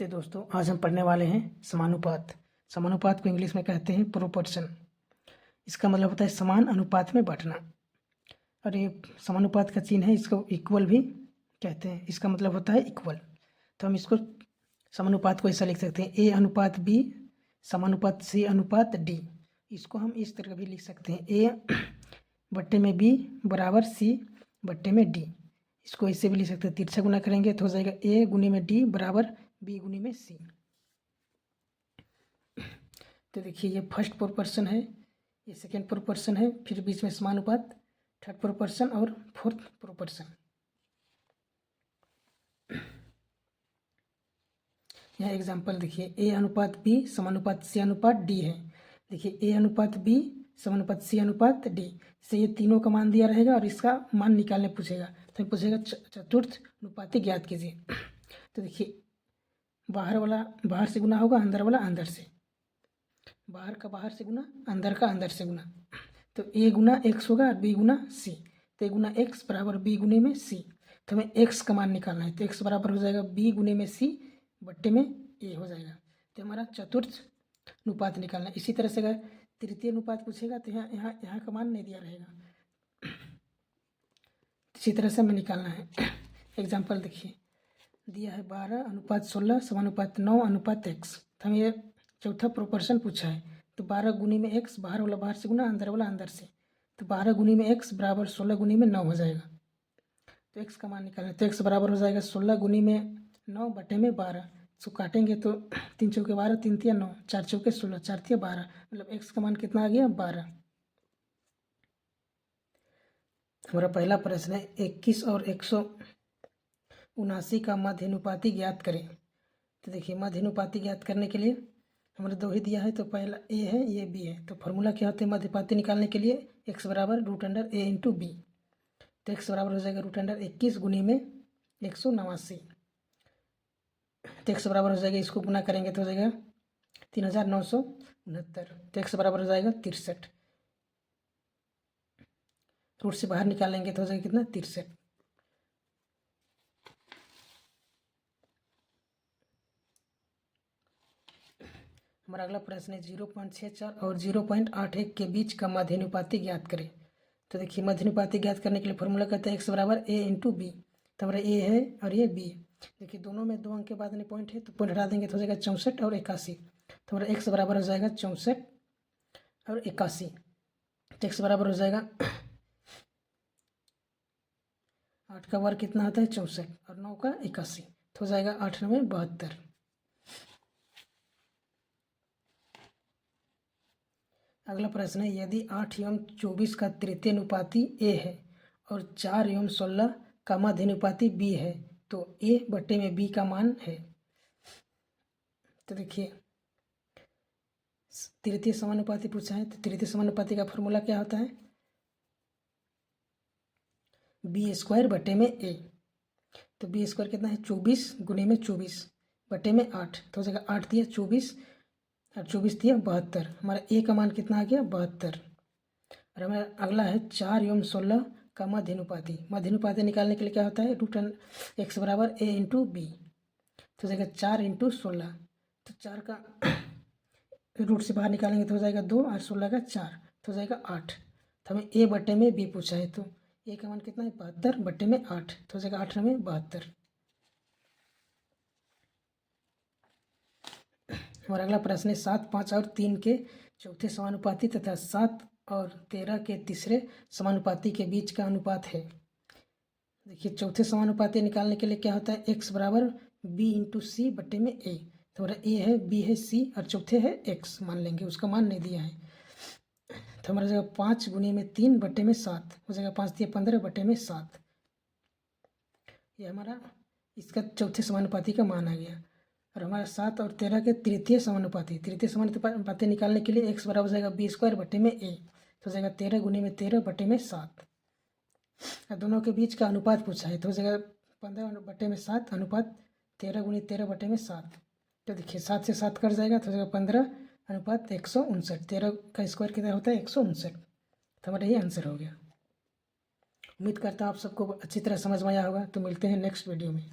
तो दोस्तों आज हम पढ़ने वाले हैं समानुपात। समानुपात को इंग्लिश में कहते हैं प्रोपोर्शन। इसका मतलब होता है समान अनुपात में बांटना। और ये समानुपात का चिन्ह है, इसको इक्वल भी कहते हैं। इसका मतलब होता है इक्वल। तो हम इसको समानुपात को ऐसा लिख सकते हैं, ए अनुपात बी समानुपात सी अनुपात डी। इसको हम इस तरह भी लिख सकते हैं, ए बट्टे में बी बराबर सी बट्टे में डी। इसको ऐसे भी लिख सकते हैं, तिरछा गुना करेंगे तो हो जाएगा ए गुने में डी बराबर बी गुनी में सी। तो देखिए ये फर्स्ट प्रोपोर्शन है, ये सेकेंड प्रोपोर्शन है, फिर बीच में समानुपात, थर्ड प्रोपोर्शन और फोर्थ प्रोपोर्शन। यह एग्जाम्पल देखिए, ए अनुपात बी समानुपात सी अनुपात डी है। देखिए ए अनुपात बी समानुपात सी अनुपात डी से ये तीनों का मान दिया रहेगा और इसका मान निकालने पूछेगा, तो पूछेगा चतुर्थ अनुपाती ज्ञात कीजिए। तो देखिए बाहर वाला बाहर से गुना होगा, अंदर वाला अंदर से, बाहर का बाहर से गुना, अंदर का अंदर से गुना। तो ए गुना एक्स होगा और बी गुना सी। तो ए गुना एक्स बराबर बी गुने में सी। तो हमें एक्स का मान निकालना है, तो एक्स बराबर हो जाएगा बी गुने में सी बट्टे में ए हो जाएगा। तो हमारा चतुर्थ अनुपात निकालना है। इसी तरह से अगर तृतीय अनुपात पूछेगा तो यहाँ यहाँ यहाँ का मान नहीं दिया रहेगा, इसी तरह से हमें निकालना है। एग्जाम्पल देखिए, दिया है 12 अनुपात 16 समानुपात 9 अनुपात एक्स। तो हमें ये चौथा प्रोपोर्शन पूछा है, तो 12 गुनी में एक्स, बाहर वाला बाहर से गुना, अंदर वाला अंदर से। तो 12 गुनी में एक्स बराबर 16 गुनी में 9 हो जाएगा। तो एक्स का मान निकालें, तो एक्स बराबर हो जाएगा 16 गुनी में 9 बटे में 12। इसको काटेंगे तो 3 चौके 12, 3 तिया 9, 4 चौके 16, 4 तिया 12, मतलब एक्स का मान कितना आ गया 12। हमारा पहला प्रश्न है 21 और 179 का मध्यानुपाती ज्ञात करें। तो देखिए मध्यानुपाती ज्ञात करने के लिए हमारे दो ही दिया है, तो पहला ए है, ये बी है। तो फॉर्मूला क्या होता है मध्यानुपाती निकालने के लिए, एक्स बराबर रूट अंडर ए इंटू बी। तो एक्स बराबर हो जाएगा रूट अंडर 21 गुनी में 189। तो एक्स बराबर हो जाएगा, इसको गुना करेंगे तो हो जाएगा 3969। तो एक्स बराबर हो जाएगा 63। रूट से बाहर निकालेंगे तो हो जाएगा कितना 63। हमारा अगला प्रश्न है 0.64 और 0.81 के बीच का मध्यानुपाती ज्ञात करें। तो देखिए मध्यानुपाती ज्ञात करने के लिए फॉर्मूला कहते हैं एक्स बराबर ए इंटू बी। तो हमारा ए है और ये बी है। देखिए दोनों में 2 अंक के बाद में पॉइंट है, तो पॉइंट हटा देंगे तो हो जाएगा 64 और 81। तो हमारा एक्स बराबर हो जाएगा 64 और 81। तो एक्स बराबर हो जाएगा 8 का वर्ग कितना होता है 64 और 9 का 81, तो हो जाएगा 8 9 72। अगला प्रश्न है यदि 8 एवं 24 का तृतीय अनुपाती ए है और 4 एवं 16 का मध्यानुपाती बी है, तो ए बट्टे में बी का मान है। तो देखिए तृतीय समानुपाती पूछा है, तो तृतीय समानुपाती का फॉर्मूला क्या होता है, बी स्क्वायर बटे में ए। तो बी स्क्वायर कितना है 24 गुने में 24 बटे में 8। तो हो जाएगा 8 दिया 24 और 24 दिया 72। हमारा ए का मान कितना आ गया 72। और हमारा अगला है 4 एवं 16 का मध्यानुपाती। मध्यानुपाती निकालने के लिए क्या होता है रूट एक्स बराबर ए इंटू बी। तो हो जाएगा 4 इंटू 16। तो 4 का रूट से बाहर निकालेंगे तो हो जाएगा 2 और 16 का 4, तो हो जाएगा 8। तो हमें ए बटे में बी पूछा है, तो ए का मान कितना है 72 बटे में 8, तो हो जाएगा 8 में 72। हमारा अगला प्रश्न है 7 5 और 3 के चौथे समानुपाती तथा 7 और 13 के तीसरे समानुपाती के बीच का अनुपात है। देखिए चौथे समानुपाती निकालने के लिए क्या होता है एक्स बराबर बी इंटू सी बट्टे में ए। तो हमारा ए है, बी है, सी और चौथे है एक्स मान लेंगे, उसका मान नहीं दिया है। तो हमारा जाएगा 5 गुने में 3 बट्टे में 7, हो जाएगा 5 दिया 15 बट्टे में 7। ये हमारा इसका चौथे समानुपाती का मान आ गया। और हमारा 7 और 13 के तृतीय समानुपाती निकालने के लिए एक्स बराबर हो जाएगा बी स्क्वायर बट्टे में ए। तो हो जाएगा 13 गुने में 13 बट्टे में 7। और दोनों के बीच का अनुपात पूछा है, तो हो जाएगा 15 बट्टे में 7 अनुपात 13 गुनी 13 बट्टे में 7। तो देखिए 7 से 7 कट जाएगा, तो हो जाएगा 15 अनुपात 159। 13 का स्क्वायर कितना होता है 159। तो हमारा ये आंसर हो गया। उम्मीद करता हूँ आप सबको अच्छी तरह समझ में आया होगा। तो मिलते हैं नेक्स्ट वीडियो में।